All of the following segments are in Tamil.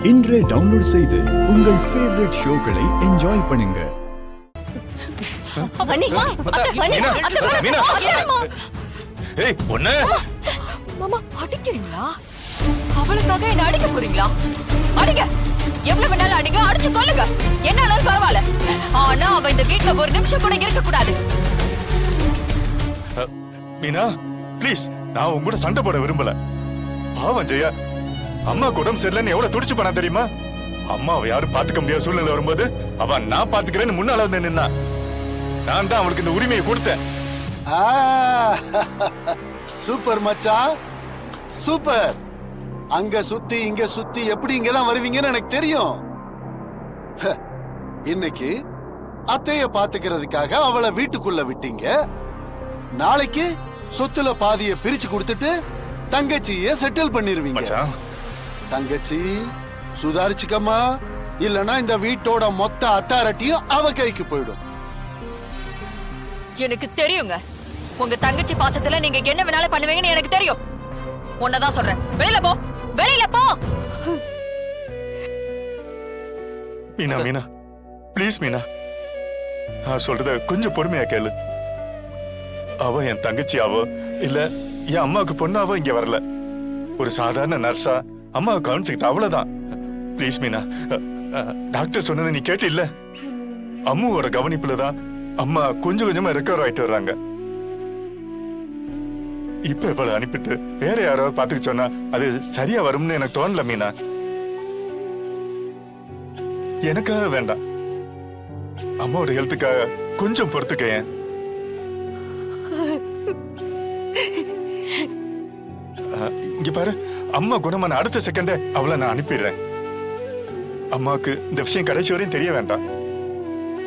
இன்றே டவுன்லோட் செய்து உங்கள் ஃபேவரட் ஷோக்களை என்ஜாய் பண்ணுங்க. மாமா அடிக்கிறீங்களா? அவளுக்காக என்ன அடிக்க போறீங்களா? அடிங்க, எவ்வளவு வேணாலும் அடிங்க, அடிச்சு கொல்லுங்க, என்னாலும் பரவாயில்ல. ஆனா அவ இந்த வீட்டுல ஒரு நிமிஷம் கூட இருக்க கூடாது. மீனா ப்ளீஸ், நான் உங்க கூட சண்டை போட விரும்பல. பாவம் ஜெயா, அம்மா உடம்பு சரியில்லைன்னு எவ்வளவு துடிச்சு பண்ணா தெரியுமா? அம்மாவை யாரும் பாத்துக்க முடியாத சூழ்நிலை வரும்போது அவ நான் பாத்துக்கிறேன்னு முன்னால வந்து நின்னா. நான் தான் அவளுக்கு இந்த உரிமையை கொடுத்தேன். சூப்பர் மச்சான், சூப்பர். அங்க சுத்தி இங்க சுத்தி எப்படி இங்கதான் வருவீங்கன்னு எனக்கு தெரியும். இன்னைக்கு அத்தைய பாத்துக்கிறதுக்காக அவளை வீட்டுக்குள்ள விட்டீங்க. நாளைக்கு சொத்துல பாதிய பிரிச்சு கொடுத்துட்டு தங்கச்சிய செட்டில் பண்ணிருவீங்க. தங்கச்சி சுதாரிச்சுக்கம்மா, இல்லனா இந்த வீட்டோட மொத்த அத்தாரிட்டியும் அவ கைக்கு போயிடும். எனக்கு தெரியுங்க, உங்க தங்கச்சி பாசத்துல நீங்க என்ன வேணாலும் பண்ணுவீங்கன்னு எனக்கு தெரியும். உன்னதான் சொல்றேன், வெளியில போ, வெளியில போ. மீனா மீனா ப்ளீஸ் மீனா, நான் சொல்றத கொஞ்சம் பொறுமையா கேளு. அவ என் தங்கச்சி, அவ இல்ல என் அம்மாவுக்கு பொண்ணாவோ இங்க வரல. ஒரு சாதாரண நர்ஸா அம்மாவை கவனிச்சுக்கிட்ட, அவ்வளவுதான். ப்ளீஸ் மீனா, டாக்டர் சொன்னதை நீ கேட்டு இல்ல? அம்மாவோட கவனிப்புலதான் அம்மா கொஞ்சம் கொஞ்சமா ரெக்கவர் ஆயிட்டு வர்றாங்க. இப்ப இவளை அனுப்பிட்டு வேற யாராவது பாத்துக்க சொன்னா அது சரியா வரும்னு எனக்கு தோணல மீனா. எனக்காக வேண்டாம், அம்மாவோட ஹெல்த்துக்காக கொஞ்சம் பொறுத்துக்க. இங்க பாரு, அம்மா குணமான அடுத்த செகண்டே அவளை நான் அனுப்பிடுறேன். அம்மாவுக்கு இந்த விஷயம் கடைசி வரையும் தெரிய வேண்டாம்.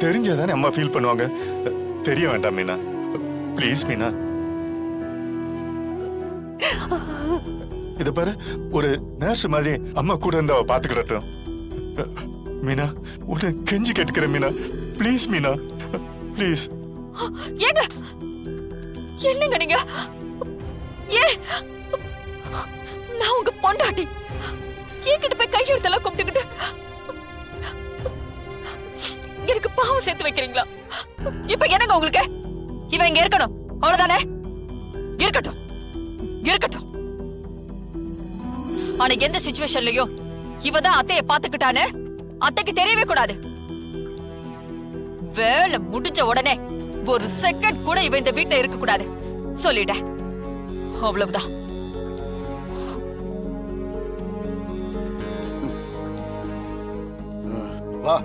தெரிஞ்சாதானே அம்மா ஃபீல் பண்ணுவாங்க. தெரிய வேண்டாம் மீனா, ப்ளீஸ் மீனா. இத பாரு, ஒரு நர்ஸ் மாதிரி அம்மா கூட இருந்து அவ பாத்துக்கிடட்டும். மீனா, உன்னை கெஞ்சி கேட்டுக்கிறேன் மீனா, ப்ளீஸ் மீனா, ப்ளீஸ். ஏங்க, என்னங்க நீங்க? ஏ, நான் உங்க பொண்டாட்டி, என்கிட்ட போய் கையெழுத்தெல்லாம் கும்பிட்டுக்கிட்டு எனக்கு பாவம் சேர்த்து வைக்கிறீங்களா? இப்ப என்னங்க உங்களுக்கு? இவன் இங்க இருக்கணும், அவ்வளவுதானே? இருக்கட்டும் இருக்கட்டும். ஆனா எந்த சிச்சுவேஷன்லயும் இவதான் அத்தைய பாத்துக்கிட்டான்னு அத்தைக்கு தெரியவே கூடாது. வேலை முடிஞ்ச உடனே ஒரு செகண்ட் கூட இவ இந்த வீட்டுல இருக்க கூடாது சொல்லிட்டேன், அவ்வளவுதான். வா.